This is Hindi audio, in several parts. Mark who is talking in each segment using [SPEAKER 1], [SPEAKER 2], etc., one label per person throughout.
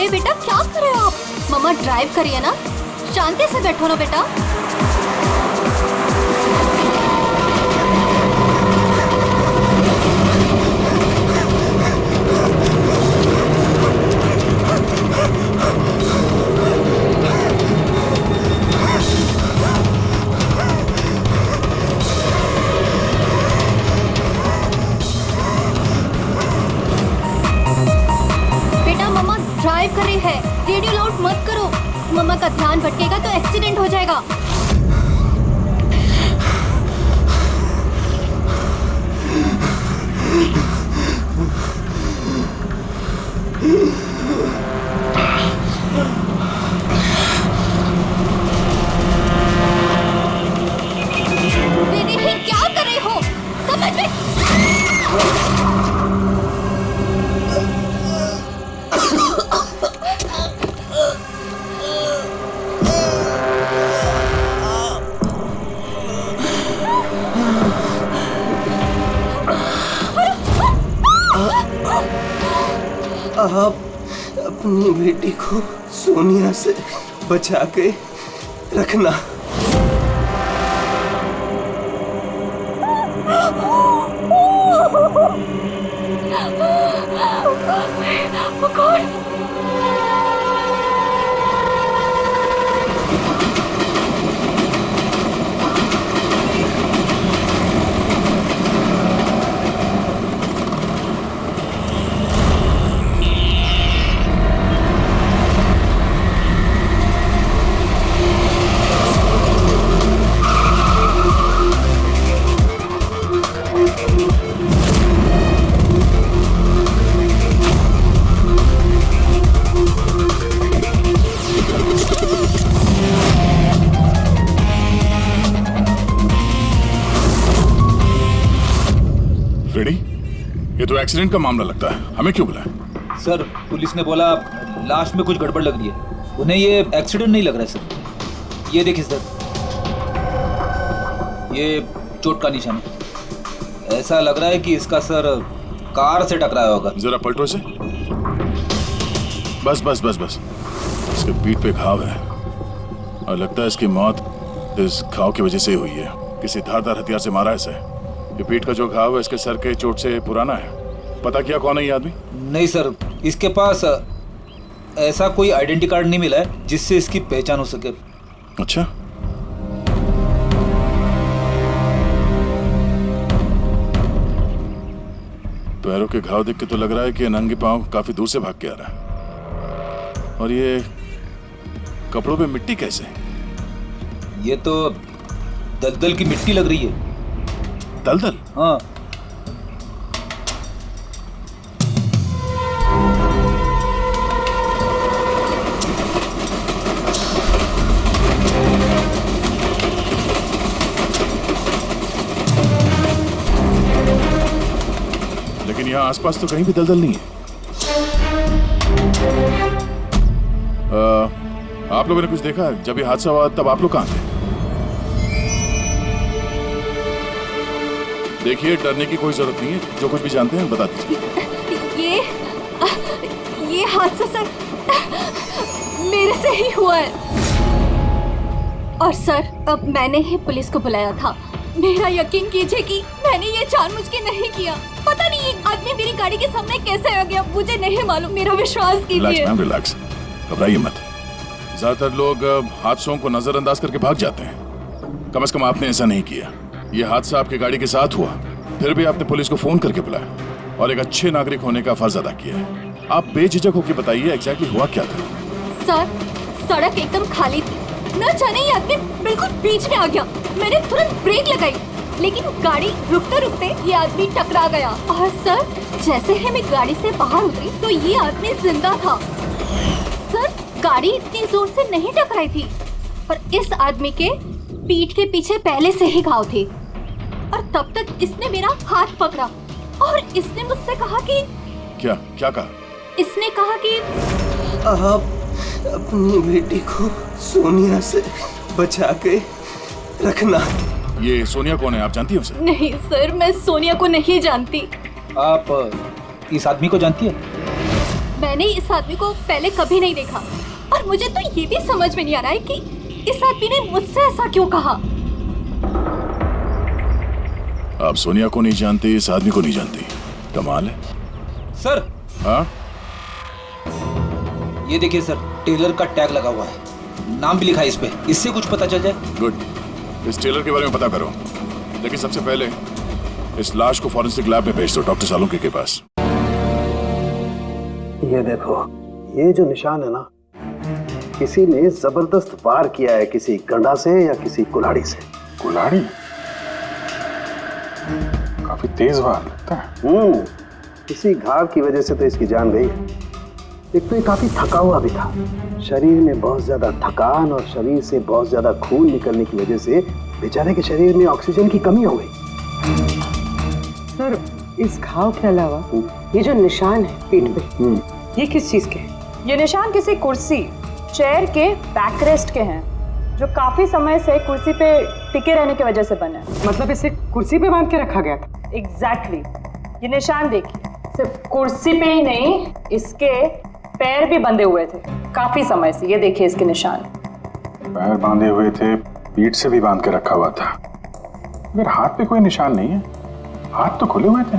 [SPEAKER 1] अरे बेटा क्या कर रहे हो आप? मम्मा ड्राइव करिए ना, शांति से बैठो ना बेटा। ड्राइव कर रही है, रेडियो लाउड मत करो। मम्मा का ध्यान भटकेगा तो एक्सीडेंट हो जाएगा। दीदी क्या कर रही हो? समझ में
[SPEAKER 2] आप अपनी बेटी को सोनिया से बचा के रखना।
[SPEAKER 1] वो कौन?
[SPEAKER 3] फ्रेडी, ये तो एक्सीडेंट का मामला लगता है, हमें क्यों बुलाया?
[SPEAKER 4] सर पुलिस ने बोला लाश में कुछ गड़बड़ लग रही है, उन्हें ये एक्सीडेंट नहीं लग रहा है सर। ये देखिए सर, ये चोट का निशान है। ऐसा लग रहा है कि इसका सर कार से टकराया होगा।
[SPEAKER 3] जरा पलटो इसे। बस बस बस बस, इसके पीठ पे घाव है और लगता है इसकी मौत इस घाव की वजह से हुई है। किसी धारदार हथियार से मारा है इसे। ये पीठ का जो घाव है इसके सर के चोट से पुराना है। पता किया कौन है ये आदमी?
[SPEAKER 4] नहीं सर, इसके पास ऐसा कोई आइडेंटिटी कार्ड नहीं मिला है जिससे इसकी पहचान हो सके।
[SPEAKER 3] अच्छा, पैरों के घाव देख के तो लग रहा है कि नंगे पांव काफी दूर से भाग के आ रहा है। और ये कपड़ों पे मिट्टी कैसे?
[SPEAKER 4] ये तो दलदल की मिट्टी लग रही है।
[SPEAKER 3] दलदल?
[SPEAKER 4] हाँ।
[SPEAKER 3] लेकिन यहाँ आसपास तो कहीं भी दलदल नहीं है। आप लोगों ने कुछ देखा? जब ये हादसा हुआ तब आप लोग कहाँ थे? देखिए, डरने की कोई जरूरत नहीं है, जो कुछ भी जानते हैं बता दीजिए।
[SPEAKER 1] ये हादसा सर मेरे से ही हुआ है। और सर अब मैंने ही पुलिस को बुलाया था। मेरा यकीन कीजिए कि मैंने ये जानबूझ के नहीं किया। पता नहीं ये आदमी मेरी गाड़ी के सामने कैसे आ गया, मुझे नहीं मालूम। मेरा विश्वास कीजिए।
[SPEAKER 3] रिलैक्स मैम, रिलैक्स, घबराइए मत। ज्यादातर लोग हादसों को नजरअंदाज करके भाग जाते हैं। कम से कम आपने ऐसा नहीं किया। ये हादसा आपकी गाड़ी के साथ हुआ, फिर भी आपने पुलिस को फोन करके बुलाया और एक अच्छे नागरिक होने का फर्ज अदा किया है। आप बेझिझक होकर बताइए एग्जैक्टली हुआ क्या था?
[SPEAKER 1] सर सड़क एकदम खाली थी, न जाने ये आदमी बिल्कुल बीच में आ गया। मैंने तुरंत ब्रेक लगाई, लेकिन गाड़ी रुकते रुकते ये आदमी टकरा गया। और सर जैसे ही मैं गाड़ी से बाहर उतरी तो ये आदमी जिंदा था। सर गाड़ी इतनी जोर से नहीं टकराई थी और इस आदमी के पीठ के पीछे पहले से ही घाव थे। और तब तक इसने मेरा हाथ पकड़ा और इसने मुझसे कहा कि
[SPEAKER 3] क्या क्या कहा?
[SPEAKER 1] इसने कहा कि
[SPEAKER 2] आप अपनी बेटी को सोनिया से बचा के रखना।
[SPEAKER 3] ये सोनिया कौन है, आप जानती हैं उसे?
[SPEAKER 1] नहीं सर, मैं सोनिया को नहीं जानती।
[SPEAKER 4] आप इस आदमी को जानती है?
[SPEAKER 1] मैंने इस आदमी को पहले कभी नहीं देखा और मुझे तो ये भी समझ में नहीं आ रहा है कि इस आदमी ने मुझसे ऐसा क्यों कहा।
[SPEAKER 3] आप सोनिया को नहीं जानते, इस आदमी को नहीं जानती, कमाल है।
[SPEAKER 4] सर
[SPEAKER 3] हाँ,
[SPEAKER 4] ये देखिए सर, टेलर का टैग लगा हुआ है, नाम भी लिखा है इस पे, इससे कुछ पता चल जाए।
[SPEAKER 3] गुड। इस टेलर के बारे में पता करो, लेकिन सबसे पहले इस लाश को फॉरेंसिक लैब में भेज दो, डॉक्टर सालुंके के पास।
[SPEAKER 5] ये देखो, ये जो निशान है ना, किसी ने जबरदस्त वार किया है, किसी गंडा से या किसी कुल्हाड़ी से।
[SPEAKER 6] कुल्हाड़ी? काफी तेज वार लगता है।
[SPEAKER 5] किसी घाव की वजह से तो इसकी जान गई। एक तो ये काफी थका हुआ भी था, शरीर में बहुत ज्यादा थकान और शरीर से बहुत ज्यादा खून निकलने की वजह से बेचारे के शरीर में ऑक्सीजन की कमी हो गई।
[SPEAKER 7] सर, इस घाव के अलावा ये जो निशान है पीठ पे, ये किस चीज के हैं?
[SPEAKER 8] ये निशान किसी कुर्सी, चेयर के बैकरेस्ट के हैं, जो काफी समय से कुर्सी पे टिके रहने की वजह से बने हैं।
[SPEAKER 7] मतलब इसे कुर्सी पे बांध के रखा गया था?
[SPEAKER 8] एग्जैक्टली। ये निशान देखिए, सिर्फ कुर्सी पे ही नहीं, इसके पैर भी बंधे हुए थे काफी समय से। ये देखिए इसके निशान।
[SPEAKER 6] पैर बांधे हुए थे, पीठ से भी बांध के रखा हुआ था, मगर हाथ पे कोई निशान नहीं है। हाथ तो खुले हुए थे।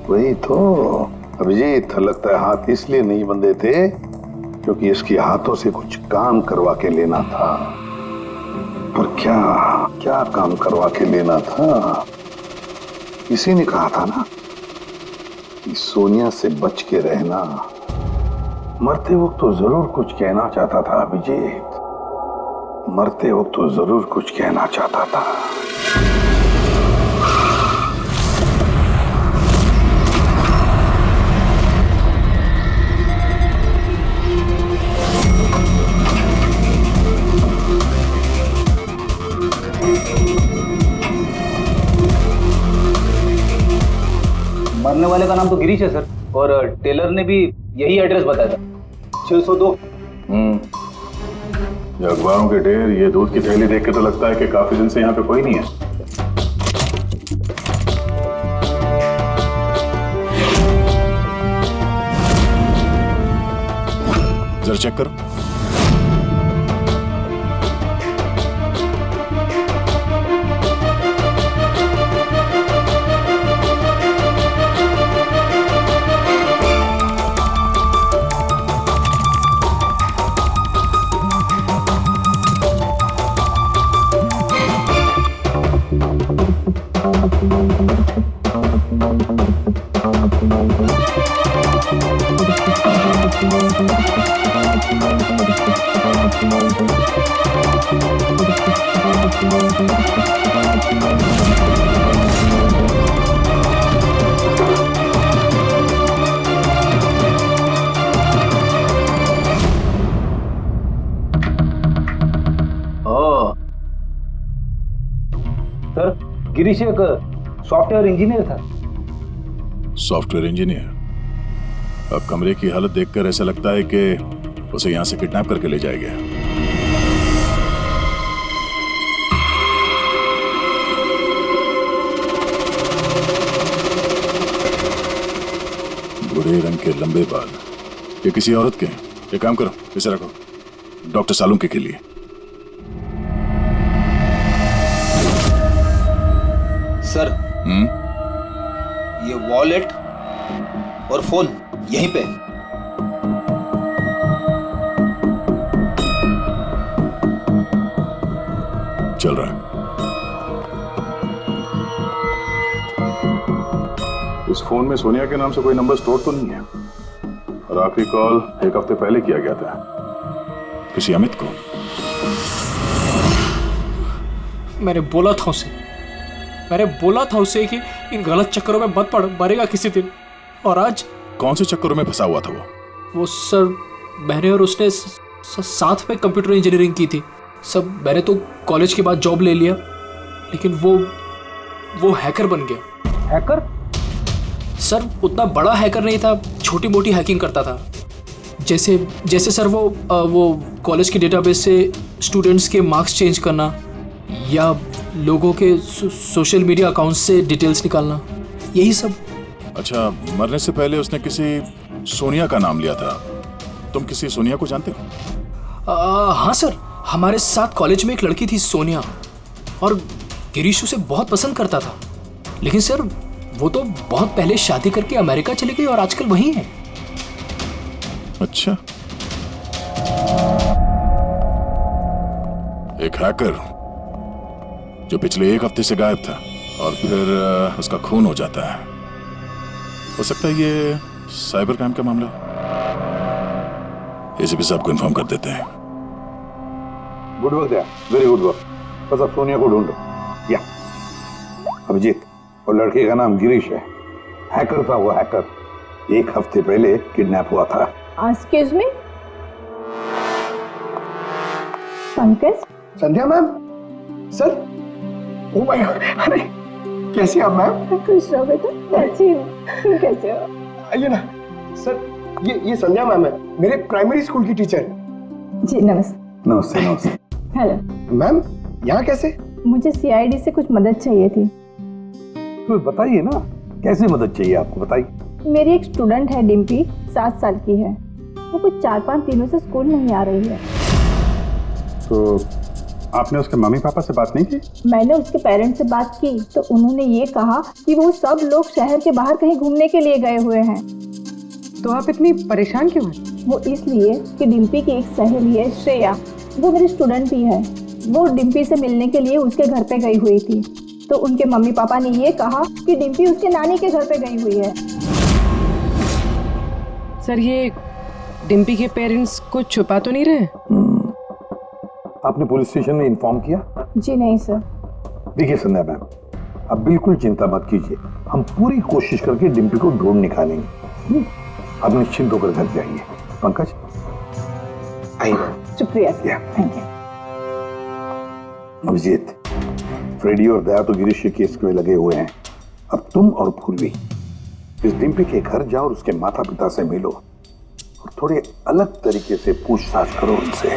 [SPEAKER 5] वही तो अभिजीत, लगता है हाथ इसलिए नहीं बंधे थे क्योंकि इसके हाथों से कुछ काम करवा के लेना था। पर क्या क्या काम करवा के लेना था? किसी ने कहा था ना कि सोनिया से बच के रहना। मरते वक्त तो जरूर कुछ कहना चाहता था अभिजीत, मरते वक्त तो जरूर कुछ कहना चाहता था।
[SPEAKER 4] मरने वाले का नाम तो गिरीश है सर, और टेलर ने भी यही एड्रेस बताया था, 602।
[SPEAKER 6] ये अखबारों के ढेर, ये दूध की थैली देख के तो लगता है कि काफी दिन से यहाँ पे कोई नहीं है।
[SPEAKER 3] जरा चेक करो।
[SPEAKER 4] सर, गिरीश एक सॉफ्टवेयर इंजीनियर था।
[SPEAKER 3] Software engineer? अब कमरे की हालत देखकर ऐसा लगता है कि उसे यहां से किडनैप करके ले जाया गया। भूरे रंग के लंबे बाल, ये किसी औरत के हैं। एक काम करो, इसे रखो, डॉक्टर सालुंके के लिए।
[SPEAKER 4] सर, ये वॉलेट और फोन यहीं पे।
[SPEAKER 3] चल रहा है।
[SPEAKER 6] इस फोन में सोनिया के नाम से कोई नंबर स्टोर तो नहीं है, और आखिरी कॉल एक हफ्ते पहले किया गया था।
[SPEAKER 3] किसी अमित को?
[SPEAKER 9] मैंने बोला था उसे कि इन गलत चक्करों में मत पड़, मरेगा किसी दिन। और आज
[SPEAKER 3] कौन से चक्करों में फंसा हुआ था
[SPEAKER 9] वो सर, मैंने और उसने साथ में कंप्यूटर इंजीनियरिंग की थी सब। मैंने तो कॉलेज के बाद जॉब ले लिया, लेकिन वो हैकर बन गया।
[SPEAKER 4] हैकर?
[SPEAKER 9] सर, उतना बड़ा हैकर नहीं था, छोटी मोटी हैकिंग करता था। जैसे सर वो कॉलेज के डेटाबेस से स्टूडेंट्स के मार्क्स चेंज करना, या लोगों के सोशल मीडिया अकाउंट से डिटेल्स निकालना, यही सब।
[SPEAKER 3] अच्छा, मरने से पहले उसने किसी सोनिया का नाम लिया था। तुम किसी सोनिया को जानते हो?
[SPEAKER 9] हाँ सर, हमारे साथ कॉलेज में एक लड़की थी सोनिया, और गिरीश उसे बहुत पसंद करता था। लेकिन सर वो तो बहुत पहले शादी करके अमेरिका चली गई और आजकल वहीं है।
[SPEAKER 3] अच्छा, एक हैकर जो पिछले 1 हफ्ते से गायब था और फिर उसका खून हो जाता है। हो सकता है ये साइबर क्राइम का मामला हो। एसीपी साहब को इन्फॉर्म कर देते हैं।
[SPEAKER 5] गुड वर्क यार, वेरी गुड वर्क। बस अब सोनिया को ढूंढो। या अभिजीत, और लड़के का नाम गिरीश है। हैकर था वो, हैकर 1 हफ्ते पहले किडनैप हुआ था।
[SPEAKER 8] Excuse me, Pankaj.
[SPEAKER 2] Sandhya ma'am, sir, oh my God, अरे कैसे आप मैम?
[SPEAKER 8] खुश रहो बेटा, अच्छी हूँ, तुम कैसे हो?
[SPEAKER 2] आइए ना सर, ये संध्या मैम है, मेरे प्राइमरी स्कूल की टीचर।
[SPEAKER 8] जी नमस्ते।
[SPEAKER 5] नमस्ते नमस्ते।
[SPEAKER 8] हेलो
[SPEAKER 2] मैम, यहाँ कैसे?
[SPEAKER 8] मुझे सीआईडी से कुछ मदद चाहिए थी।
[SPEAKER 5] तो बताइए ना, कैसे मदद चाहिए आपको, बताइए।
[SPEAKER 8] मेरी एक स्टूडेंट है डिम्पी, 7 साल की है। वो कुछ 4-5 दिनों से स्कूल नहीं आ रही है।
[SPEAKER 6] तो आपने उसके मम्मी पापा से बात नहीं की?
[SPEAKER 8] मैंने उसके पेरेंट्स से बात की तो उन्होंने ये कहा कि वो सब लोग शहर के बाहर कहीं घूमने के लिए गए हुए हैं।
[SPEAKER 7] तो आप इतनी परेशान क्यों हैं?
[SPEAKER 8] वो इसलिए कि डिम्पी की एक सहेली है श्रेया, वो मेरी स्टूडेंट भी है। वो डिम्पी से मिलने के लिए उसके घर पे गई हुई थी, तो उनके मम्मी पापा ने ये कहा कि डिम्पी उसके नानी के घर पे गई हुई है।
[SPEAKER 7] सर, ये डिम्पी के पेरेंट्स कुछ छुपा तो नहीं रहे?
[SPEAKER 5] आपने पुलिस स्टेशन में इन्फॉर्म किया?
[SPEAKER 8] जी नहीं सर।
[SPEAKER 5] देखिए संध्या मैम, आप बिल्कुल चिंता मत कीजिए, हम पूरी कोशिश करके डिम्पी को ढूंढ निकालेंगे। आप निश्चिंत होकर घर जाइए। पंकज
[SPEAKER 2] आइए।
[SPEAKER 8] शुक्रिया sir, thank you.
[SPEAKER 5] Abhijeet, Freddy और दया तो गिरीश के केस में लगे हुए हैं। अब तुम और पूर्वी इस डिम्पी के घर जाओ और उसके माता पिता से मिलो और थोड़े अलग तरीके से पूछताछ करो उनसे।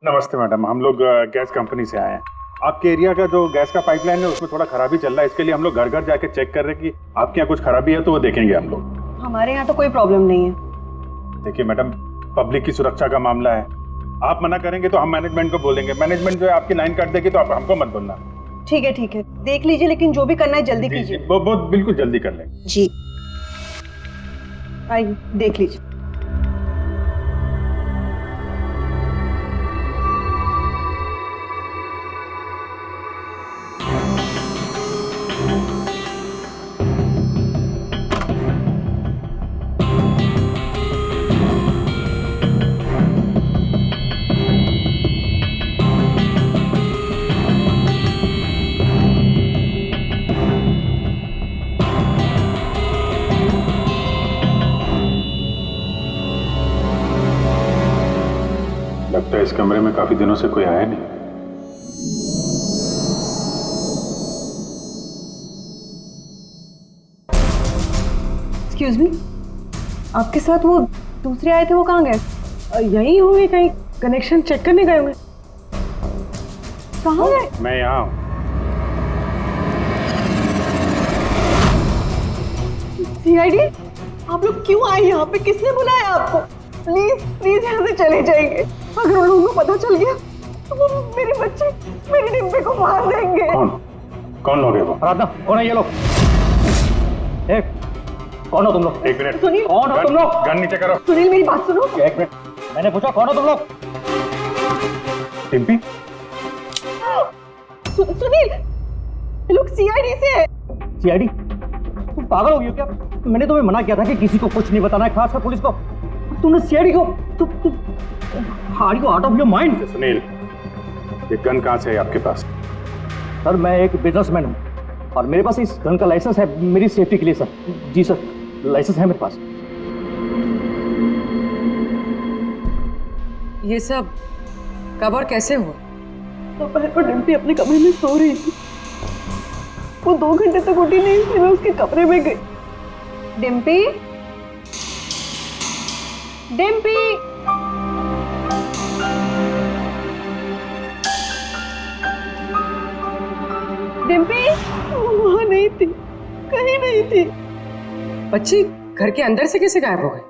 [SPEAKER 6] नमस्ते मैडम, हम लोग गैस कंपनी से आए हैं। आपके एरिया का जो गैस का पाइपलाइन है उसमें थोड़ा खराबी चल रहा है, इसके लिए हम लोग घर घर जाके चेक कर रहे हैं कि आपके यहाँ कुछ खराबी है तो वो देखेंगे हम लोग।
[SPEAKER 7] हमारे यहाँ तो कोई प्रॉब्लम नहीं है।
[SPEAKER 6] देखिए मैडम, पब्लिक की सुरक्षा का मामला है, आप मना करेंगे तो हम मैनेजमेंट को बोलेंगे। मैनेजमेंट जो है आपकी लाइन काट देगी तो आप हमको मत बोलना।
[SPEAKER 7] ठीक है, देख लीजिए, लेकिन जो भी करना है जल्दी कीजिए।
[SPEAKER 6] वो बिल्कुल जल्दी कर लेंगे।
[SPEAKER 7] जी, आइए देख लीजिए।
[SPEAKER 6] लगता है इस कमरे में काफी दिनों से कोई आया नहीं।
[SPEAKER 7] एक्सक्यूज मी, आपके साथ वो दूसरे आए थे, वो कहाँ गए? यहीं होंगे कहीं, कनेक्शन चेक करने गए होंगे। कहाँ गए?
[SPEAKER 6] मैं यहाँ हूँ।
[SPEAKER 7] सीआईडी, आप लोग क्यों आए यहाँ पे? किसने बुलाया आपको? प्लीज प्लीज यहाँ से चले जाइए। अगर उन लोगों को पता चल गया तो वो मेरे बच्चे, मेरे डिम्पी को मार देंगे।
[SPEAKER 6] कौन लोग है वो?
[SPEAKER 10] राधा, कौन है ये लोग? एक, कौन हो तुम लोग?
[SPEAKER 6] एक मिनट,
[SPEAKER 7] सुनील,
[SPEAKER 10] कौन हो तुम लोग?
[SPEAKER 6] गन नीचे करो।
[SPEAKER 7] सुनील मेरी बात सुनो।
[SPEAKER 10] एक मिनट, मैंने पूछा कौन हो तुम लोग?
[SPEAKER 6] डिम्पी?
[SPEAKER 7] सुनील, ये लोग सीआईडी से है।
[SPEAKER 10] सीआईडी? तुम पागल हो गई हो क्या? मैंने तुम्हें मना किया था कि किसी को कुछ नहीं बताना है, खासकर पुलिस को। तुमने सीआईडी को, हार्ड को out of your mind.
[SPEAKER 6] Sunil, ये गन कहाँ से है आपके पास?
[SPEAKER 10] सर, मैं एक बिजनेसमैन हूँ और मेरे पास इस गन का लाइसेंस है मेरी सेफ्टी के लिए सर। जी सर, लाइसेंस है मेरे पास।
[SPEAKER 7] ये सब कब और कैसे हुआ? दोपहर को डिम्पी अपने कमरे में सो रही थी। वो 2 घंटे तक उठी नहीं थी। मैं उसके कमरे में गई।
[SPEAKER 8] डिम्पी, डिम्पी, डिम्पी
[SPEAKER 7] वहाँ नहीं थी, कहीं नहीं थी। बच्ची घर के अंदर से कैसे गायब हो गई?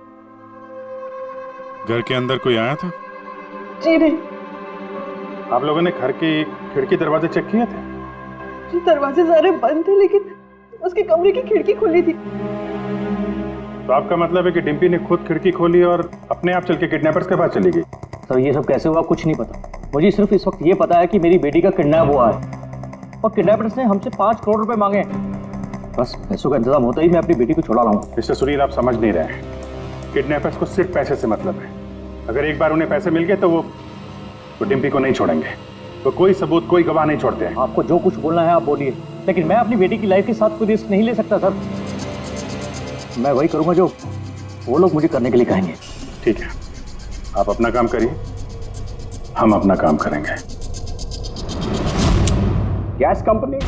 [SPEAKER 6] घर के अंदर कोई आया था?
[SPEAKER 7] जी नहीं।
[SPEAKER 6] आप लोगों ने घर की खिड़की दरवाजे चेक किए थे?
[SPEAKER 7] जी दरवाजे सारे बंद थे, लेकिन उसके कमरे की खिड़की खुली थी।
[SPEAKER 6] तो आपका मतलब है कि डिम्पी ने खुद खिड़की खोली और अपने आप चल के किडनैपर्स के पास चली गई?
[SPEAKER 10] सर ये सब कैसे हुआ कुछ नहीं पता। मुझे सिर्फ इस वक्त ये पता है कि मेरी बेटी का किडनैप हुआ है और किडनैपर्स ने हमसे 5 करोड़ रुपए मांगे हैं। बस पैसों का इंतजाम होता ही मैं अपनी बेटी को छुड़ा लाऊंगा।
[SPEAKER 6] मिस्टर सुनील, आप समझ नहीं रहे हैं। किडनैपर्स को सिर्फ पैसे से मतलब है। अगर एक बार उन्हें पैसे मिल गए तो वो डिम्पी को नहीं छोड़ेंगे। तो कोई सबूत, कोई गवाह नहीं छोड़ते हैं।
[SPEAKER 10] आपको जो कुछ बोलना है आप बोलिए, लेकिन मैं अपनी बेटी की लाइफ के साथ कोई रिस्क नहीं ले सकता सर। मैं वही करूंगा जो वो लोग मुझे करने के लिए कहेंगे।
[SPEAKER 6] ठीक है, आप अपना काम करिए, हम अपना काम करेंगे।
[SPEAKER 5] Gas company?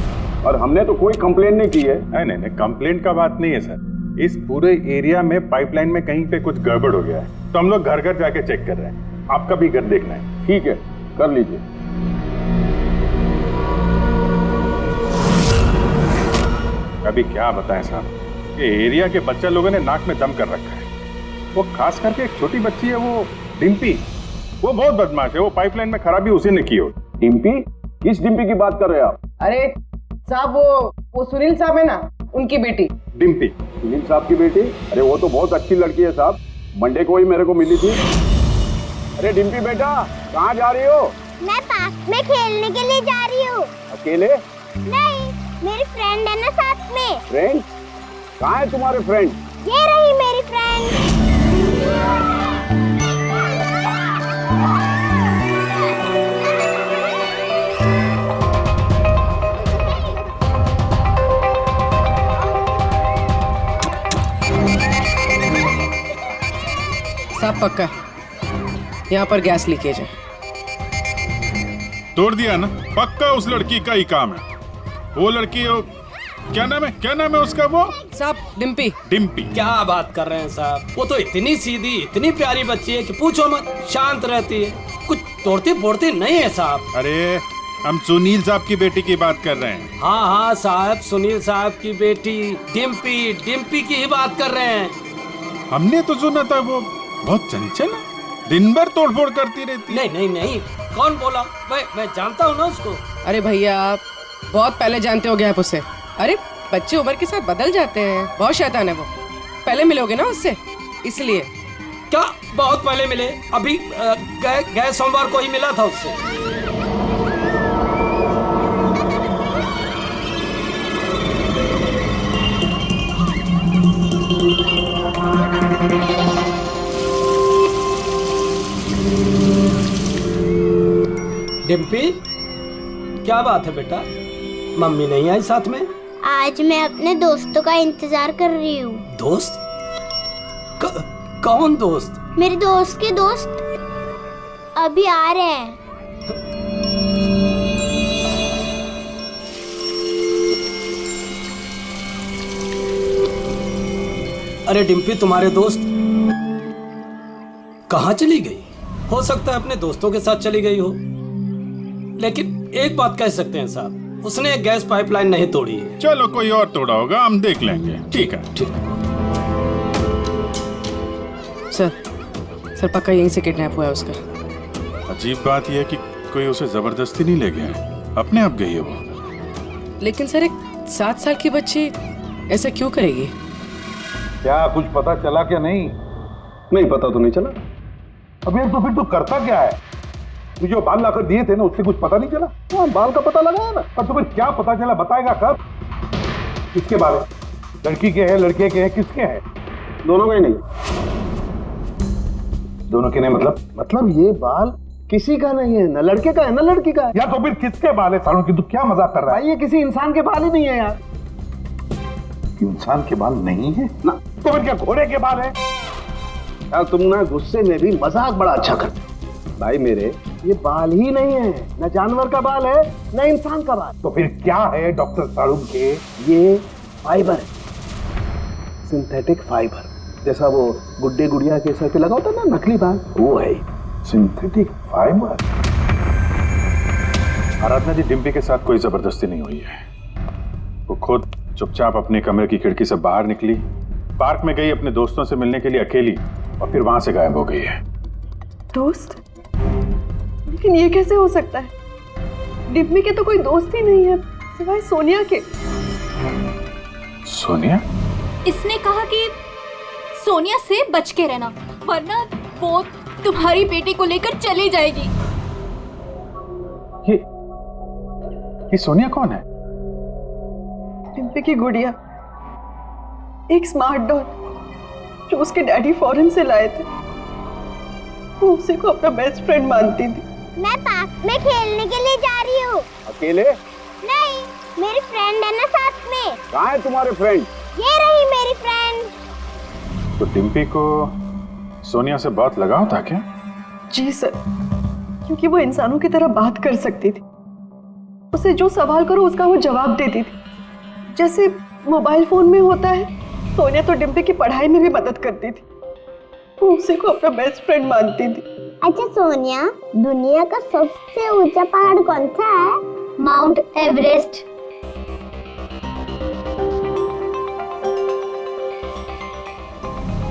[SPEAKER 5] और हमने तो कोई कंप्लेन नहीं की है।
[SPEAKER 6] नहीं, कंप्लेंट का बात नहीं है सर। इस पूरे एरिया में पाइपलाइन में कहीं पे कुछ गड़बड़ हो गया है, तो हम लोग घर घर जाके चेक कर रहे हैं। आपका भी घर देखना है।
[SPEAKER 5] ठीक है, कर लीजिए।
[SPEAKER 6] अभी क्या बताएं साहब, ये एरिया के बच्चा लोगों ने नाक में दम कर रखा है। वो खास करके एक छोटी बच्ची है, वो डिम्पी, वो बहुत बदमाश है। वो पाइपलाइन में खराबी उसी ने की हो।
[SPEAKER 5] डिम्पी? किस डिम्पी की बात कर रहे हैं आप?
[SPEAKER 7] अरे साहब, वो सुनील साहब है ना, उनकी बेटी
[SPEAKER 6] डिम्पी।
[SPEAKER 5] सुनील साहब की बेटी? अरे वो तो बहुत अच्छी लड़की है साहब, मंडे को ही मेरे को मिली थी। अरे डिम्पी बेटा, कहाँ जा रही हो?
[SPEAKER 11] मैं पार्क में खेलने के लिए जा रही हूँ।
[SPEAKER 5] अकेले?
[SPEAKER 11] नहीं, मेरी फ्रेंड है ना साथ में।
[SPEAKER 5] फ्रेंड? कहाँ है तुम्हारे फ्रेंड?
[SPEAKER 11] ये रही मेरी फ्रेंड।
[SPEAKER 7] सब पक्का यहाँ पर गैस लीकेज है।
[SPEAKER 6] तोड़ दिया ना? पक्का उस लड़की का ही काम है। वो लड़की, क्या नाम है उसका? वो
[SPEAKER 7] साहब डिम्पी।
[SPEAKER 6] डिम्पी?
[SPEAKER 9] क्या बात कर रहे हैं साहब, वो तो इतनी सीधी, इतनी प्यारी बच्ची है कि पूछो मत। शांत रहती है, कुछ तोड़ती फोड़ती नहीं है साहब।
[SPEAKER 6] अरे हम सुनील साहब की बेटी की बात कर रहे हैं।
[SPEAKER 9] हाँ साहब, सुनील साहब की बेटी डिम्पी की ही बात कर रहे हैं।
[SPEAKER 6] हमने तो सुना था वो बहुत चंचल है, दिन भर तोड़फोड़ करती रहती है।
[SPEAKER 9] नहीं, कौन बोला? मैं जानता हूँ ना उसको।
[SPEAKER 7] अरे भैया, आप बहुत पहले जानते हो गए आप उससे। अरे बच्चे उम्र के साथ बदल जाते हैं, बहुत शैतान है वो। पहले मिलोगे ना उससे, इसलिए।
[SPEAKER 9] क्या बहुत पहले मिले? अभी गए सोमवार को ही मिला था उससे। डिम्पी, क्या बात है बेटा? मम्मी नहीं आई साथ में?
[SPEAKER 11] आज मैं अपने दोस्तों का इंतजार कर रही हूँ।
[SPEAKER 9] दोस्त? कौन दोस्त?
[SPEAKER 11] मेरे दोस्त के दोस्त अभी आ रहे हैं।
[SPEAKER 9] अरे डिम्पी, तुम्हारे दोस्त कहाँ चली गई? हो सकता है अपने दोस्तों के साथ चली गई हो, लेकिन एक बात कह सकते हैं साहब, उसने गैस पाइपलाइन नहीं तोड़ी है।
[SPEAKER 6] चलो कोई और तोड़ा होगा, हम देख लेंगे। ठीक है।
[SPEAKER 7] सर पक्का यहीं से किडनैप हुआ है उसका।
[SPEAKER 6] अजीब बात यह है कि कोई उसे जबरदस्ती नहीं ले गया है, अपने आप गई है वो।
[SPEAKER 7] लेकिन सर, एक 7 साल की बच्ची ऐसा क्यों करेगी?
[SPEAKER 5] क्या कुछ पता चला क्या? नहीं पता तो नहीं चला। अबे तो फिर तू करता क्या है? तू जो बाल लाकर दिए थे ना, उससे कुछ पता नहीं चला? हाँ, बाल का पता लगाया ना। पर तुम्हें क्या पता चला, बताएगा कब? किसके बारे? लड़की के हैं, लड़के के हैं, किसके हैं? दोनों के नहीं। दोनों के नहीं मतलब ये बाल किसी का नहीं है, ना लड़के का है ना लड़की का है। या तो फिर किसके बाल है? सालों की तू क्या मजाक कर रहा है? ये किसी इंसान के बाल ही नहीं है यार। इंसान के बाल नहीं है ना, तो फिर क्या घोड़े के बाल है? यार तुम ना गुस्से में भी मजाक बड़ा अच्छा करते।
[SPEAKER 2] भाई मेरे, ये बाल ही नहीं है, न जानवर का बाल है न इंसान का बाल।
[SPEAKER 5] तो फिर क्या है डॉक्टर साड़ू के?
[SPEAKER 2] ये फाइबर है, सिंथेटिक फाइबर, जैसा वो गुड्डे गुड़िया के सर पे लगा होता ना नकली बाल, वो है
[SPEAKER 5] सिंथेटिक फाइबर।
[SPEAKER 6] आराधना जी, डिम्पी के साथ कोई जबरदस्ती नहीं हुई है। वो खुद चुपचाप अपने कमरे की खिड़की से बाहर निकली, पार्क में गई अपने दोस्तों से मिलने के लिए अकेली, और फिर वहां से गायब हो गई है।
[SPEAKER 7] दोस्त? लेकिन ये कैसे हो सकता है? डिम्पी के तो कोई दोस्त ही नहीं है सिवाय सोनिया के।
[SPEAKER 6] सोनिया?
[SPEAKER 1] इसने कहा कि सोनिया से बच के रहना, वरना वो तुम्हारी बेटी को लेकर चली जाएगी।
[SPEAKER 6] ये सोनिया कौन है?
[SPEAKER 7] डिम्पी की गुड़िया, एक स्मार्ट डॉल जो उसके डैडी फॉरेन से लाए थे। वो उसी को अपना बेस्ट फ्रेंड मानती थी।
[SPEAKER 11] मैं पार्क में खेलने के लिए जा रही हूँ।
[SPEAKER 5] अकेले?
[SPEAKER 11] नहीं, मेरी फ्रेंड है ना साथ में।
[SPEAKER 5] कहाँ है तुम्हारे फ्रेंड?
[SPEAKER 11] ये रही मेरी फ्रेंड।
[SPEAKER 6] तो डिम्पी को सोनिया से बहुत लगाव था क्या?
[SPEAKER 7] जी सर, क्योंकि वो इंसानों की तरह बात कर सकती थी। उसे जो सवाल करो उसका वो जवाब देती थी, जैसे मोबाइल फोन में होता है। सोनिया तो डिम्पी की पढ़ाई में भी मदद करती थी। वो उसी को अपना बेस्ट फ्रेंड मानती थी।
[SPEAKER 11] अच्छा सोनिया, दुनिया का सबसे ऊंचा पहाड़ कौन सा है? Mount Everest.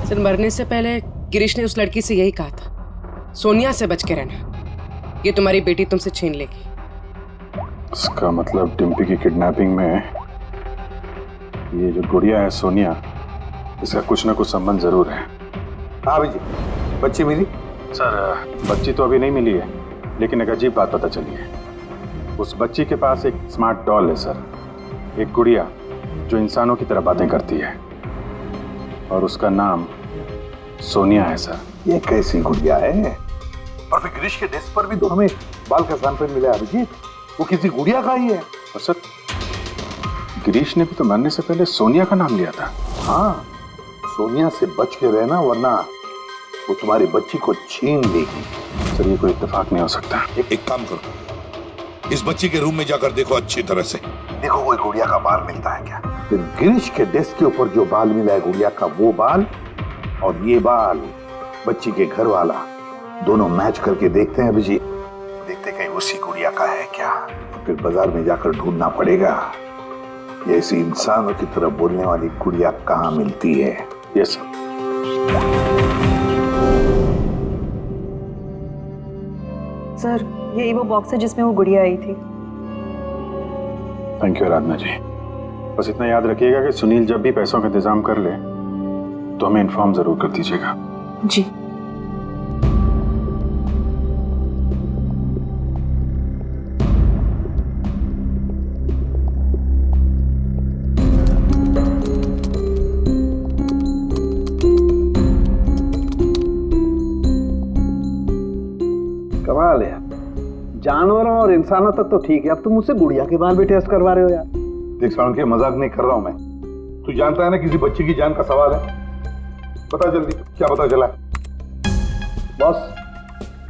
[SPEAKER 12] सर, मरने से पहले गिरीश ने उस लड़की से यही कहा था, सोनिया से बच के रहना, ये तुम्हारी बेटी तुमसे छीन लेगी।
[SPEAKER 6] इसका मतलब डिम्पी की किडनैपिंग में ये जो गुड़िया है सोनिया, इसका कुछ ना कुछ संबंध जरूर है।
[SPEAKER 5] हाँ जी, बच्ची मिली?
[SPEAKER 6] सर, बच्ची तो अभी नहीं मिली है, लेकिन एक अजीब बात पता चली है। उस बच्ची के पास एक स्मार्ट डॉल है सर, एक गुड़िया जो इंसानों की तरह बातें करती है, और उसका नाम सोनिया है सर।
[SPEAKER 5] ये कैसी गुड़िया है? और फिर गिरीश के डेस्क पर भी तो हमें बाल का सैंपल मिला है अभिजीत, वो किसी गुड़िया का ही है।
[SPEAKER 6] और सर, गिरीश ने भी तो मरने से पहले सोनिया का नाम लिया था।
[SPEAKER 5] हाँ, सोनिया से बच के रहना, वरना वो तुम्हारी बच्ची को छीन लेगी।
[SPEAKER 6] सर, ये कोई इत्तेफाक नहीं हो सकता।
[SPEAKER 13] एक काम करो, इस बच्ची के रूम में जाकर देखो अच्छी तरह से।
[SPEAKER 5] देखो कोई गुड़िया का बाल मिलता है क्या। फिर गिरीश के डेस्क के ऊपर जो बाल मिला है गुड़िया का, वो बाल और ये बाल बच्ची के घर वाला, दोनों मैच करके देखते हैं अभिजीत, देखते कहीं उसी गुड़िया का है क्या। फिर बाजार में जाकर ढूंढना पड़ेगा ये ऐसी इंसानों की तरह बोलने वाली गुड़िया कहाँ मिलती है।
[SPEAKER 6] Yes sir.
[SPEAKER 7] सर, यही वो बॉक्स है जिसमें वो गुड़िया आई थी।
[SPEAKER 6] थैंक यू आराधना जी। बस इतना याद रखिएगा कि सुनील जब भी पैसों का इंतजाम कर ले तो हमें इन्फॉर्म जरूर कर दीजिएगा।
[SPEAKER 7] जी।
[SPEAKER 2] कमाल है, जानवरों और इंसानों तक तो ठीक है, अब तुम मुझसे गुड़िया के बाल भी टेस्ट करवा रहे हो यार।
[SPEAKER 5] देख साउंड के मजाक नहीं कर रहा हूं मैं, तू जानता है ना किसी बच्ची की जान का सवाल है। बता जल्दी, क्या पता चला?
[SPEAKER 2] बॉस,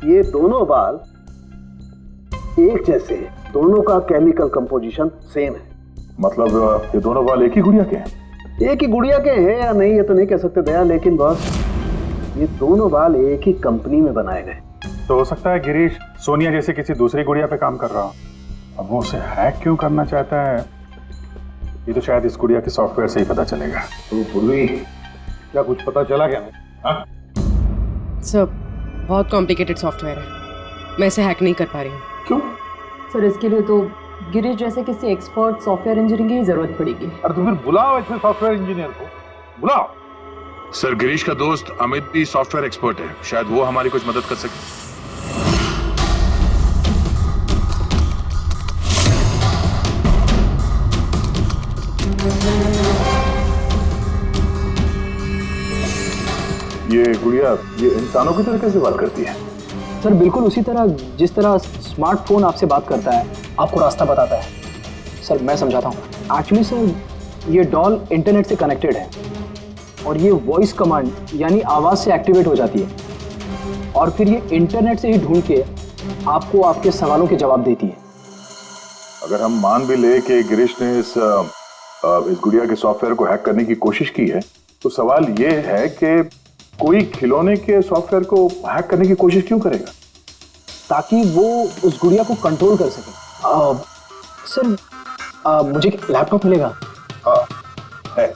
[SPEAKER 2] ये दोनों बाल एक जैसे हैं, दोनों का केमिकल कंपोजिशन सेम है।
[SPEAKER 6] मतलब ये दोनों बाल एक ही गुड़िया के हैं?
[SPEAKER 2] एक ही गुड़िया के हैं या नहीं ये तो नहीं कह सकते दया, लेकिन बॉस ये दोनों बाल एक ही कंपनी में बनाए गए।
[SPEAKER 6] तो हो सकता है गिरीश सोनिया जैसे किसी दूसरी गुड़िया पे काम कर रहा हो। अब वो उसे हैक क्यों करना चाहता है, ये तो शायद इस गुड़िया के सॉफ्टवेयर से ही पता चलेगा।
[SPEAKER 5] तो पूर्वी, क्या कुछ पता चला क्या?
[SPEAKER 12] सर, बहुत कॉम्प्लिकेटेड सॉफ्टवेयर है, मैं इसे हैक नहीं कर पा रही हूँ।
[SPEAKER 5] क्यों?
[SPEAKER 14] सर, इसके लिए तो गिरीश जैसे किसी एक्सपर्ट सॉफ्टवेयर इंजीनियर की जरूरत पड़ेगी।
[SPEAKER 5] अरे तो फिर बुलाओ ऐसे सॉफ्टवेयर इंजीनियर को, बुलाओ।
[SPEAKER 3] सर, गिरीश का दोस्त अमित भी सॉफ्टवेयर एक्सपर्ट है, शायद वो हमारी कुछ मदद कर सके।
[SPEAKER 5] ये गुड़िया ये इंसानों की तरह कैसे बात करती है?
[SPEAKER 9] सर, बिल्कुल उसी तरह जिस तरह स्मार्टफोन आपसे बात करता है, आपको रास्ता बताता है। सर, मैं समझाता हूँ। एक्चुअली सर, ये डॉल इंटरनेट से कनेक्टेड है और ये वॉइस कमांड यानी आवाज़ से एक्टिवेट हो जाती है। और फिर ये इंटरनेट से ही ढूंढ के आपको आपके सवालों के जवाब देती है।
[SPEAKER 3] अगर हम मान भी ले कि गिरीश ने इस गुड़िया के सॉफ्टवेयर को हैक करने की कोशिश की है, तो सवाल ये है कि कोई खिलौने के सॉफ्टवेयर को हैक करने की कोशिश क्यों करेगा?
[SPEAKER 9] ताकि वो उस गुड़िया को कंट्रोल कर सके। सर मुझे लैपटॉप मिलेगा?
[SPEAKER 3] हाँ है।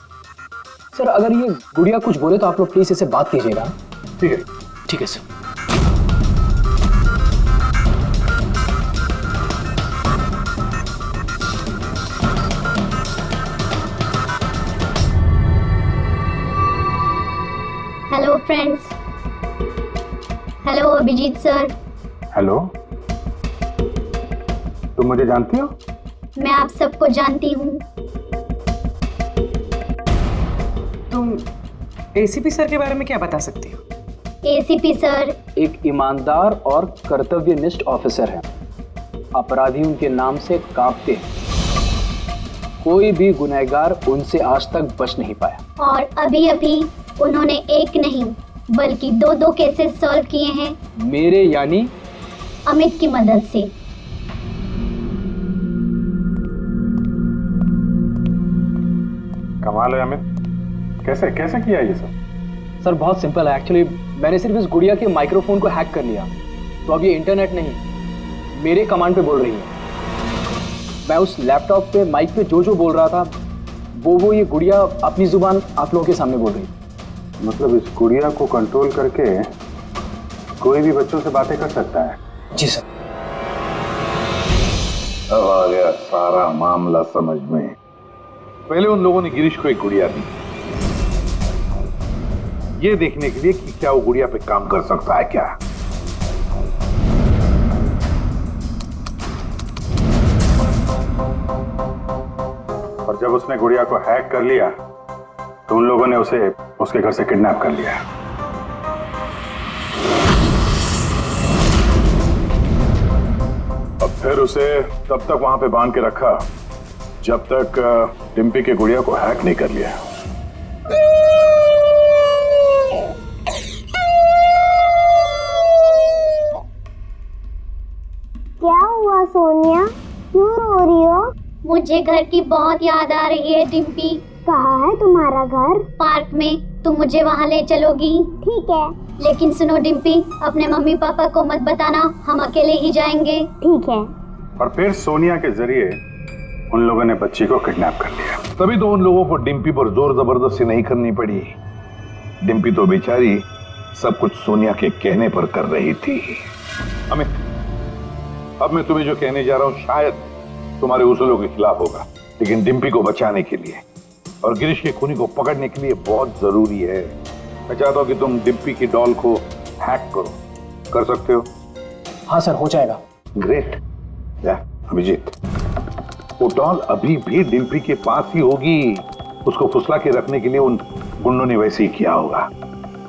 [SPEAKER 9] सर अगर ये गुड़िया कुछ बोले तो आप लोग प्लीज इसे बात कीजिएगा।
[SPEAKER 3] ठीक है।
[SPEAKER 9] ठीक है sir.
[SPEAKER 11] Hello friends. Hello Abhijit sir.
[SPEAKER 6] Hello, तुम मुझे जानती हो?
[SPEAKER 11] मैं आप सबको जानती हूँ।
[SPEAKER 12] तुम एसीपी सर के बारे में क्या बता सकती हो?
[SPEAKER 11] एसीपी सर
[SPEAKER 9] एक ईमानदार और कर्तव्यनिष्ठ ऑफिसर हैं। अपराधी उनके नाम से कांपते हैं। कोई भी गुनहगार उनसे आज तक बच नहीं पाया।
[SPEAKER 11] और अभी अभी उन्होंने एक नहीं बल्कि दो केसेस सॉल्व किए हैं
[SPEAKER 9] मेरे यानी
[SPEAKER 11] अमित की मदद से।
[SPEAKER 6] कमाल है अमित, कैसे कैसे किया ये सब?
[SPEAKER 9] सर बहुत सिंपल है एक्चुअली। मैंने सिर्फ इस गुड़िया के माइक्रोफोन को हैक कर लिया, तो अब ये इंटरनेट नहीं मेरे कमांड पे बोल रही है। मैं उस लैपटॉप पे माइक पे जो बोल रहा था वो ये गुड़िया अपनी जुबान आप लोगों के सामने बोल रही है।
[SPEAKER 6] मतलब इस गुड़िया को कंट्रोल करके कोई भी बच्चों से बातें कर सकता है?
[SPEAKER 9] जी सर।
[SPEAKER 5] अब आ गया सारा मामला समझ में। पहले उन लोगों ने गिरीश को एक गुड़िया दी, ये देखने के लिए कि क्या वो गुड़िया पे काम कर सकता है क्या।
[SPEAKER 6] और जब उसने गुड़िया को हैक कर लिया तो उन लोगों ने उसे उसके घर से किडनैप कर लिया।
[SPEAKER 3] अब फिर उसे तब तक वहां पे बांध के रखा जब तक डिम्पी के गुड़िया को हैक नहीं कर लिया।
[SPEAKER 11] क्या हुआ सोनिया, क्यों रो रही हो? मुझे घर की बहुत याद आ रही है डिम्पी। कहाँ है तुम्हारा घर? पार्क में। तुम मुझे वहाँ ले चलोगी? ठीक है। लेकिन सुनो डिम्पी, अपने मम्मी पापा को मत बताना, हम अकेले ही जाएंगे। ठीक है।
[SPEAKER 6] और फिर सोनिया के जरिए उन लोगों ने बच्ची को किडनैप कर लिया।
[SPEAKER 5] तभी तो उन लोगों को डिम्पी पर जोर जबरदस्ती नहीं करनी पड़ी। डिम्पी तो बेचारी सब कुछ सोनिया के कहने पर कर रही थी। अमित, अब मैं तुम्हें जो कहने जा रहा हूं शायद तुम्हारे उसूलों के खिलाफ होगा, लेकिन डिम्पी को बचाने के लिए और गिरीश के खूनी को पकड़ने के लिए बहुत जरूरी है। मैं चाहता हूं कि तुम डिम्पी की डॉल को हैक करो। कर सकते हो?
[SPEAKER 9] हाँ सर, हो जाएगा।
[SPEAKER 5] ग्रेट। अभिजीत, वो डॉल अभी भी डिम्पी के पास ही होगी। उसको फुसला के रखने के लिए उन गुंडों ने वैसे ही किया होगा।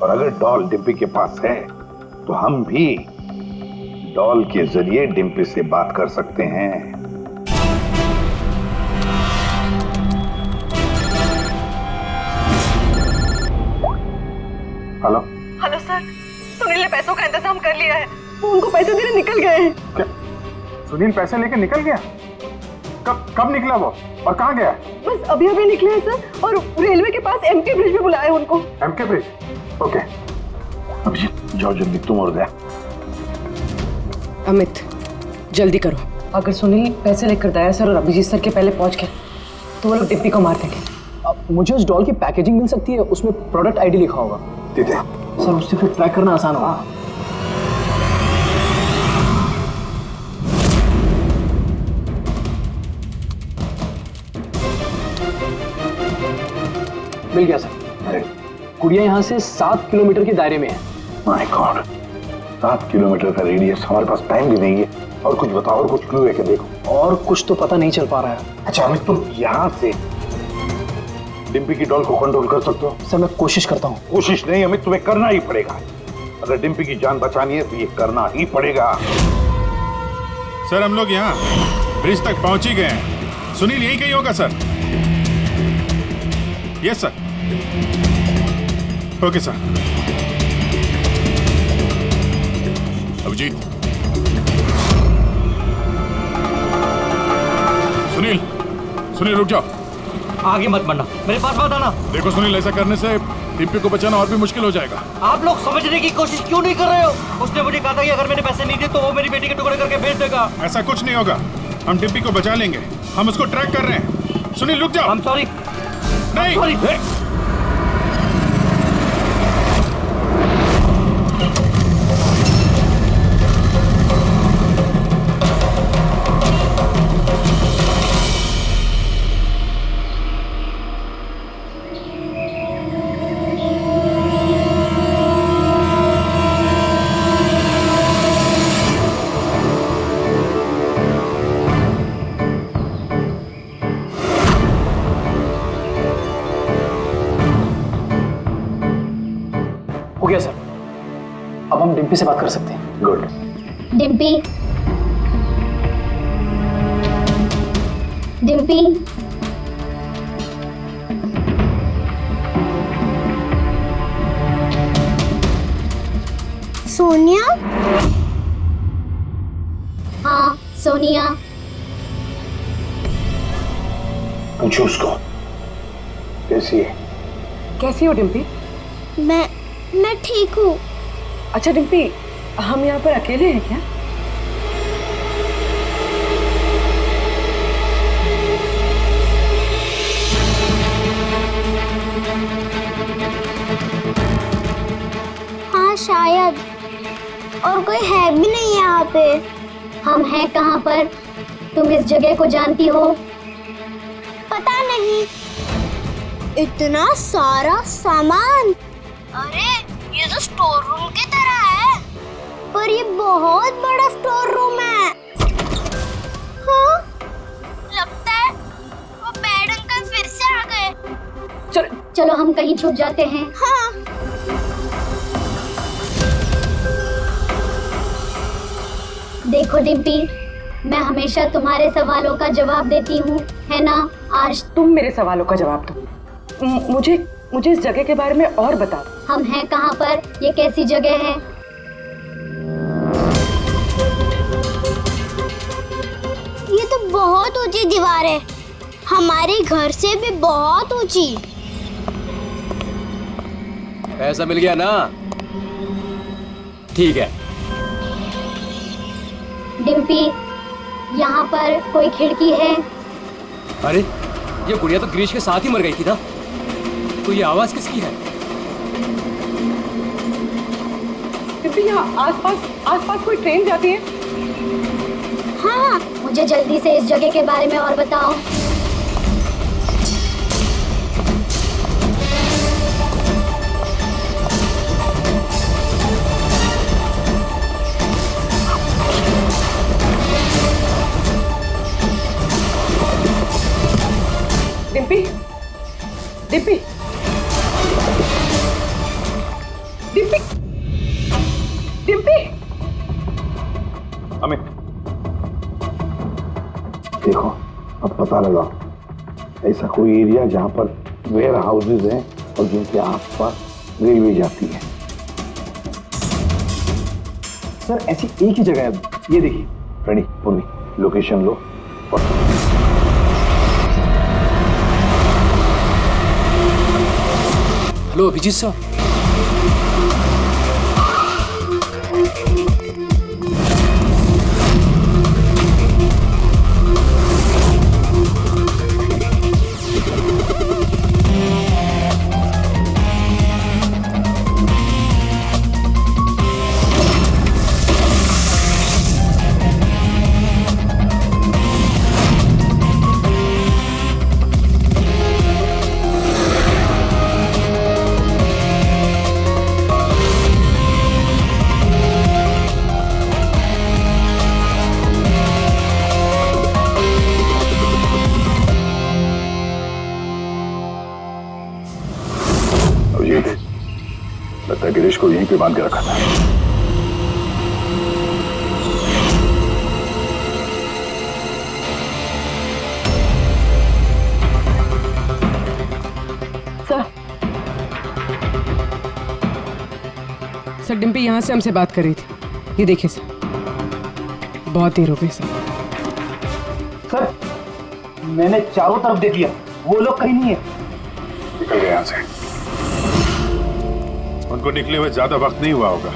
[SPEAKER 5] और अगर डॉल डिम्पी के पास है तो हम भी डॉल के जरिए डिम्पी से बात कर सकते हैं।
[SPEAKER 6] हेलो
[SPEAKER 7] हेलो सर, सुनील ने पैसों का इंतजाम कर लिया है। वो उनको पैसे देने निकल गए हैं।
[SPEAKER 6] क्या सुनील पैसे लेके निकल गया? कब निकला वो और कहाँ गया?
[SPEAKER 7] बस अभी अभी निकले हैं सर, और रेलवे के पास एमके ब्रिज पे बुलाया उनको।
[SPEAKER 6] MK bridge? ओके।
[SPEAKER 5] अभिजीत जाओ जल्दी, तुम और गया।
[SPEAKER 12] अमित जल्दी करो। अगर सुनील पैसे लेकर दया सर और अभिजीत सर के पहले पहुंच गए तो वो लोग डिप्टी को मार देंगे।
[SPEAKER 9] अब मुझे उस डॉल की पैकेजिंग मिल सकती है, उसमें प्रोडक्ट आईडी लिखा होगा।
[SPEAKER 5] ठीक है
[SPEAKER 9] सर, उससे फिर ट्रैक करना आसान होगा। मिल गया सर। गुड़िया यहाँ से 7 किलोमीटर के दायरे में है।
[SPEAKER 5] माय गॉड, 7 किलोमीटर का रेडियस। हमारे पास टाइम भी नहीं है। और कुछ बताओ, और कुछ क्लू है क्या? देखो
[SPEAKER 9] और कुछ तो पता नहीं चल पा रहा है।
[SPEAKER 5] अच्छा अमित, तुम यहाँ से डिम्पी की डॉल को कंट्रोल कर सकते हो?
[SPEAKER 9] सर मैं कोशिश करता हूँ।
[SPEAKER 5] कोशिश नहीं अमित, तुम्हें करना ही पड़ेगा। अगर डिम्पी की जान बचानी है तो ये करना ही पड़ेगा।
[SPEAKER 3] सर हम लोग यहाँ ब्रिज तक पहुंच ही गए हैं। सुनील यहीं कहीं होगा sir. Yes sir. Okay sir. Abhijeet, Sunil, Sunil रुक जाओ।
[SPEAKER 10] आगे मत बढ़ना, मेरे पास मत आना।
[SPEAKER 3] देखो सुनील, ऐसा करने से डिम्पी को बचाना और भी मुश्किल हो जाएगा।
[SPEAKER 10] आप लोग समझने की कोशिश क्यों नहीं कर रहे हो? उसने मुझे कहा था कि अगर मैंने पैसे नहीं दिए तो वो मेरी बेटी के टुकड़े करके भेज देगा।
[SPEAKER 6] ऐसा कुछ नहीं होगा, हम डिम्पी को बचा लेंगे, हम उसको ट्रैक कर रहे हैं। सुनील रुक जाओ।
[SPEAKER 10] I'm sorry।
[SPEAKER 6] नहीं।
[SPEAKER 10] sorry।
[SPEAKER 9] हो गया सर, अब हम डिम्पी से बात कर सकते हैं।
[SPEAKER 5] गुड।
[SPEAKER 11] डिम्पी, डिम्पी, सोनिया? हाँ सोनिया।
[SPEAKER 5] पूछो उसको कैसी है।
[SPEAKER 7] कैसी हो डिम्पी?
[SPEAKER 11] मैं ठीक हूँ।
[SPEAKER 7] अच्छा डिम्पी, हम यहाँ पर अकेले हैं क्या?
[SPEAKER 11] हाँ शायद, और कोई है भी नहीं यहाँ पे। हम हैं कहाँ पर? तुम इस जगह को जानती हो? पता नहीं। इतना सारा सामान। अरे ये तो स्टोर रूम की तरह है, पर ये बहुत बड़ा स्टोर रूम है। हाँ, लगता है वो बैड अंकल फिर से आ गए। चलो हम कहीं छुप जाते हैं। हाँ। देखो डिम्पी, मैं हमेशा तुम्हारे सवालों का जवाब देती हूँ, है ना? आज
[SPEAKER 7] तुम मेरे सवालों का जवाब दो। मुझे इस जगह के बारे में और बताओ।
[SPEAKER 11] हम हैं कहाँ पर? ये कैसी जगह है? ये तो बहुत ऊंची दीवार है, हमारे घर से भी बहुत ऊंची।
[SPEAKER 10] पैसा मिल गया ना? ठीक है।
[SPEAKER 11] डिम्पी, यहाँ पर कोई खिड़की है?
[SPEAKER 10] अरे ये गुड़िया तो गिरीश के साथ ही मर गई थी ना, तो ये आवाज किसकी है?
[SPEAKER 7] डिम्पी, यहाँ आसपास कोई ट्रेन जाती है?
[SPEAKER 11] हाँ, मुझे जल्दी से इस जगह के बारे में और बताओ।
[SPEAKER 7] डिम्पी, डिम्पी, डिम्पी, डिम्पी।
[SPEAKER 6] अमित,
[SPEAKER 5] देखो अब पता लगा ऐसा कोई एरिया जहां पर वेयर हाउसेज हैं और जिनके आसपास रेलवे जाती है।
[SPEAKER 10] सर ऐसी एक ही जगह है, ये देखिए।
[SPEAKER 5] रेडी पुन्नी, लोकेशन लो।
[SPEAKER 9] Hello Abhijit sir.
[SPEAKER 3] लगता है गिरीश को यहीं पे बांध के रखा था।
[SPEAKER 12] सर डिम्पी यहाँ से हमसे बात कर रही थी, ये देखिए सर। बहुत देर हो गई सर।
[SPEAKER 10] सर मैंने चारों तरफ देख लिया, वो लोग कहीं नहीं है।
[SPEAKER 6] निकल गए यहाँ से। उनको निकले हुए ज्यादा वक्त नहीं हुआ होगा।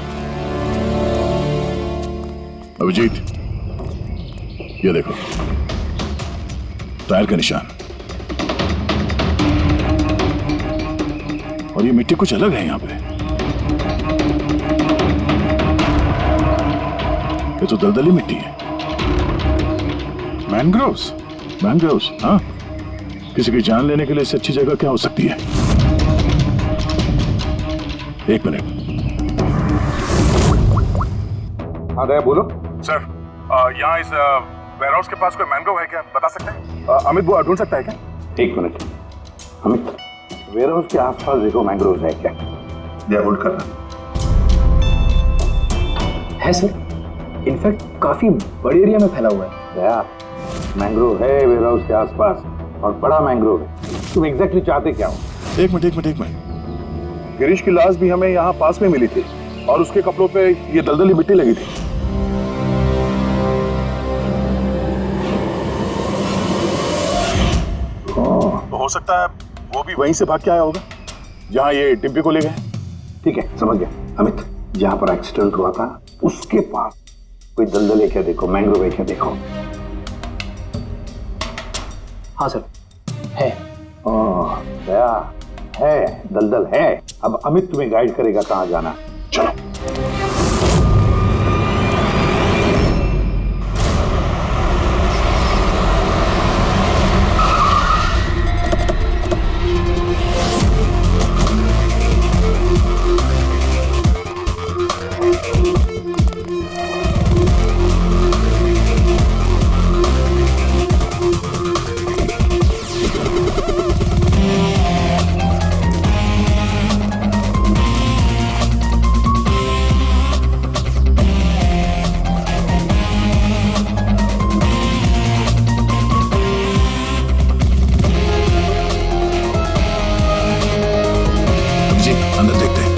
[SPEAKER 3] अभिजीत, ये देखो टायर का निशान, और ये मिट्टी कुछ अलग है यहाँ पे। ये तो दलदली मिट्टी है।
[SPEAKER 6] मैनग्रोव्स?
[SPEAKER 3] मैनग्रोव्स, हाँ। किसी की जान लेने के लिए इससे अच्छी जगह क्या हो सकती है? एक मिनट।
[SPEAKER 6] हाँ दया, बोलो। सर, यहाँ इस वेयरहाउस के पास कोई मैंग्रोव है क्या, बता सकते हैं? अमित वो ढूंढ सकता है क्या?
[SPEAKER 5] एक मिनट अमित, वेयरहाउस के आसपास देखो मैंग्रोव है क्या? या होल्ड करना
[SPEAKER 10] है सर, इनफैक्ट काफी बड़े एरिया में फैला हुआ है।
[SPEAKER 5] दया, मैंग्रोव है वेयरहाउस के आसपास, और बड़ा मैंग्रोव है। तुम एग्जैक्टली चाहते क्या हो?
[SPEAKER 3] एक मिनट।
[SPEAKER 6] गिरीश की लाश भी हमें यहाँ पास में मिली थी, और उसके कपड़ों पे ये दलदली मिट्टी लगी थी। तो हो सकता है वो भी वहीं से भाग के आया होगा जहाँ ये डिम्पी को ले गए।
[SPEAKER 5] ठीक है, समझ गया अमित। जहां पर एक्सीडेंट हुआ था उसके पास कोई दलदल है क्या देखो, मैंग्रोव है क्या देखो।
[SPEAKER 10] हाँ सर, है।
[SPEAKER 5] दया, है दलदल है। अब अमित तुम्हें गाइड करेगा कहां जाना। चलो।
[SPEAKER 3] अंदर देखते हैं।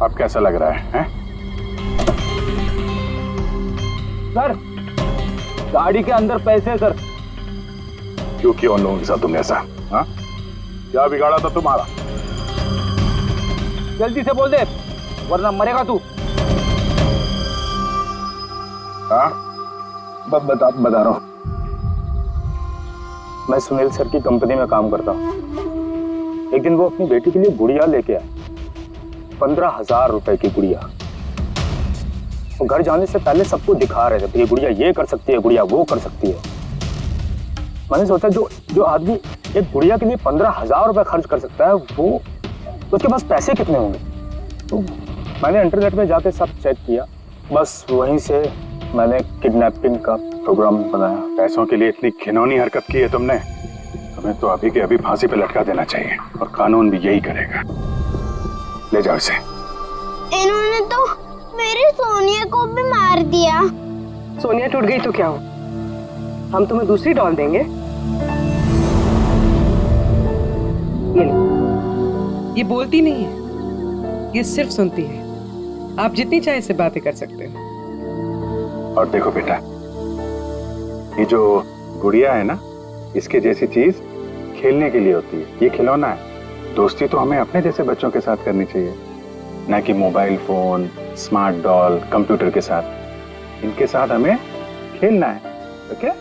[SPEAKER 6] अब कैसा लग रहा है?
[SPEAKER 10] सर, गाड़ी के अंदर पैसे सर।
[SPEAKER 6] क्यों किया उन लोगों के साथ तुमने ऐसा? हाँ? क्या बिगाड़ा था तुम्हारा?
[SPEAKER 10] जल्दी से बोल दे, वरना मरेगा तू।
[SPEAKER 6] हाँ?
[SPEAKER 10] बता रहा हूँ। मैं सुनील सर की कंपनी में काम करता हूँ। एक दिन वो अपनी बेटी के लिए गुड़िया लेके आए, 15,000 रुपए की गुड़िया। वो घर जाने से पहले सबको दिखा रहे थे, ये गुड़िया ये कर सकती है, गुड़िया वो कर सकती है। मैंने सोचा जो आदमी एक गुड़िया के लिए 15,000 रुपए खर्च कर सकता है, वो उसके पास पैसे कितने होंगे। तो मैंने इंटरनेट में जाके सब चेक किया, बस वहीं से मैंने किडनैपिंग का प्रोग्राम बनाया।
[SPEAKER 6] पैसों के लिए इतनी घिनौनी हरकत की है तुमने, तुम्हें तो अभी के अभी फांसी पे लटका देना चाहिए, और कानून भी यही करेगा। ले जाओ इसे।
[SPEAKER 11] इन्होंने तो मेरी सोनिया को भी मार दिया।
[SPEAKER 12] सोनिया टूट गई तो क्या हो, हम तुम्हें दूसरी डॉल देंगे। ये लो। ये बोलती नहीं है, ये सिर्फ सुनती है। आप जितनी चाहे इससे बातें कर सकते हो।
[SPEAKER 6] और देखो बेटा, ये जो गुड़िया है ना, इसके जैसी चीज खेलने के लिए होती है, ये खिलौना है। दोस्ती तो हमें अपने जैसे बच्चों के साथ करनी चाहिए, ना कि mobile phone, smart doll, computer के साथ। इनके साथ हमें खेलना है, ओके?